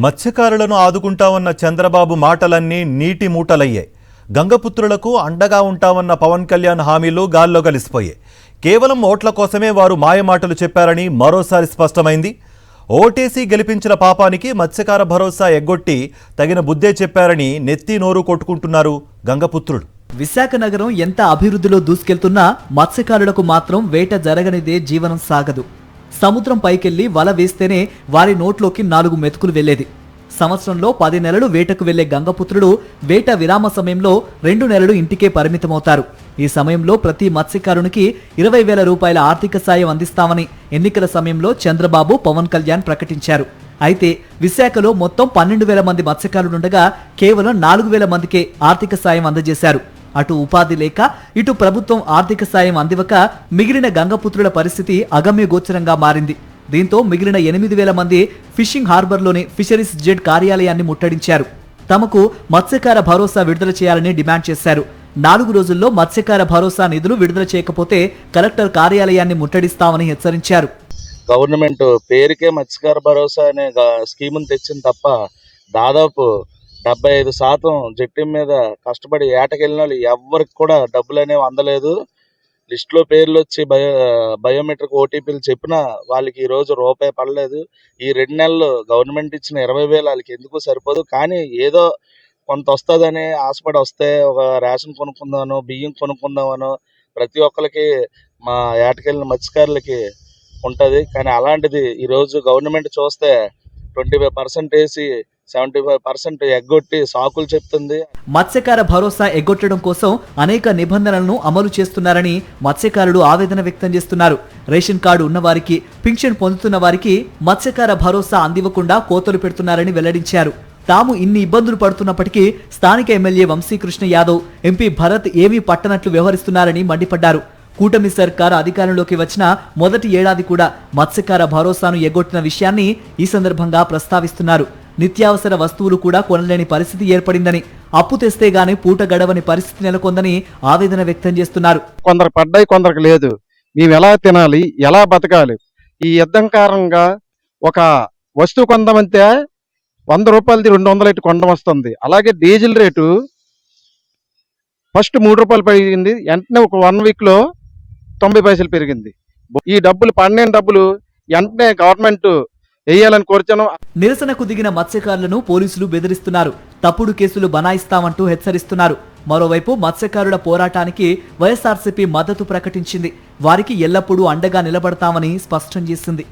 మత్స్యకారులను ఆదుకుంటామన్న చంద్రబాబు మాటలన్నీ నీటి మూటలయ్యాయి. గంగపుత్రులకు అండగా ఉంటామన్న పవన్ కళ్యాణ్ హామీలు గాల్లో కలిసిపోయాయి. కేవలం ఓట్ల కోసమే వారు మాయమాటలు చెప్పారని మరోసారి స్పష్టమైంది. ఓటేసి గెలిపించిన పాపానికి మత్స్యకార భరోసా ఎగ్గొట్టి తగిన బుద్ధే చెప్పారని నెత్తి నోరు కొట్టుకుంటున్నారు గంగపుత్రులు. విశాఖ నగరం ఎంత అభివృద్ధిలో దూసుకెళ్తున్నా మత్స్యకారులకు మాత్రం వేట జరగనిదే జీవనం సాగదు. సముద్రం పైకెళ్లి వల వేస్తేనే వారి నోట్లోకి 4 మెతుకులు వెళ్లేది. సంవత్సరంలో 10 నెలలు వేటకు వెళ్లే గంగపుత్రుడు వేట విరామ సమయంలో 2 నెలలు ఇంటికే పరిమితమవుతారు. ఈ సమయంలో ప్రతి మత్స్యకారునికి 20,000 రూపాయల ఆర్థిక సాయం అందిస్తామని ఎన్నికల సమయంలో చంద్రబాబు, పవన్ కళ్యాణ్ ప్రకటించారు. అయితే విశాఖలో మొత్తం 12,000 మంది మత్స్యకారులుండగా కేవలం 4,000 మందికే ఆర్థిక సాయం అందజేశారు. అటు ఉపాధి లేక ఇటు ప్రభుత్వం ఆర్థిక సాయం అందివక మిగిలిన గంగపుత్రుల పరిస్థితి అగమ్యగోచరంగా మారింది. దీంతో మిగిలిన 8,000 మంది ఫిషింగ్ హార్బర్లోని ఫిషరీస్ జెడ్ కార్యాలయాన్ని ముట్టడించారు. తమకు మత్స్యకార భరోసా విడుదల చేయాలని డిమాండ్ చేశారు. 4 రోజుల్లో మత్స్యకార భరోసా నిధులు విడుదల చేయకపోతే కలెక్టర్ కార్యాలయాన్ని ముట్టడిస్తామని హెచ్చరించారు. గవర్నమెంట్ పేరుకే మత్స్యకార భరోసా అనే స్కీమును తెచ్చింది తప్ప దాదాపు 75% జట్టు మీద కష్టపడి ఏటకెళ్ళిన వాళ్ళు ఎవరికి కూడా డబ్బులు అనేవి అందలేదు. లిస్టులో పేర్లు వచ్చి బయోమెట్రిక్ ఓటీపీలు చెప్పినా వాళ్ళకి ఈరోజు రూపాయి పడలేదు. ఈ 2 నెలలు గవర్నమెంట్ ఇచ్చిన 20,000 వాళ్ళకి ఎందుకు సరిపోదు. కానీ ఏదో కొంత వస్తుందని ఆశపడి వస్తే ఒక రేషన్ కొనుక్కుందామనో బియ్యం కొనుక్కుందామనో ప్రతి ఒక్కరికి మా ఏటకెళ్ళిన మత్స్యకారులకి ఉంటుంది. కానీ అలాంటిది ఈరోజు గవర్నమెంట్ చూస్తే 25% వేసి 75% ఎగ్గొట్టి సాకులు చెప్తుంది. మత్స్యకార భరోసా ఎగ్గొట్టడం కోసం అనేక నిబంధనలను అమలు చేస్తున్నారని మత్స్యకారులు ఆవేదన వ్యక్తం చేస్తున్నారు. రేషన్ కార్డు ఉన్నవారికి, పింఛన్ పొందుతున్న వారికి మత్స్యకార భరోసా అందివ్వకుండా కోతలు పెడుతున్నారని వెల్లడించారు. తాము ఇన్ని ఇబ్బందులు పడుతున్నప్పటికీ స్థానిక ఎమ్మెల్యే వంశీకృష్ణ యాదవ్, ఎంపీ భరత్ ఏమీ పట్టనట్లు వ్యవహరిస్తున్నారని మండిపడ్డారు. కూటమి సర్కారు అధికారంలోకి వచ్చిన మొదటి ఏడాది కూడా మత్స్యకార భరోసాను ఎగ్గొట్టిన విషయాన్ని ఈ సందర్భంగా ప్రస్తావిస్తున్నారు. నిత్యావసర వస్తువులు కూడా కొనలేని పరిస్థితి ఏర్పడిందని, అప్పు తెస్తే గానీ పూట గడవని పరిస్థితి నెలకొందని ఆవేదన వ్యక్తం చేస్తున్నారు. కొందరు పడ్డాయి, కొందరికి లేదు. మేము ఎలా తినాలి, ఎలా బతకాలి? ఈ యుద్ధం కారణంగా ఒక వస్తువు కొందామంటే 100 రూపాయలది 200 కొనడం వస్తుంది. అలాగే డీజిల్ రేటు ఫస్ట్ 3 రూపాయలు పెరిగింది, వెంటనే ఒక 1 వీక్లో 90 పైసలు పెరిగింది. ఈ డబ్బులు పడిన డబ్బులు వెంటనే గవర్నమెంట్ వేయాలని కోరుచాను. నిరసనకు దిగిన మత్స్యకారులను పోలీసులు బెదిరిస్తున్నారు. తప్పుడు కేసులు బనాయిస్తామంటూ హెచ్చరిస్తున్నారు. మరోవైపు మత్స్యకారుల పోరాటానికి వైఎస్ఆర్సీపీ మద్దతు ప్రకటించింది. వారికి ఎల్లప్పుడూ అండగా నిలబడతామని స్పష్టం చేసింది.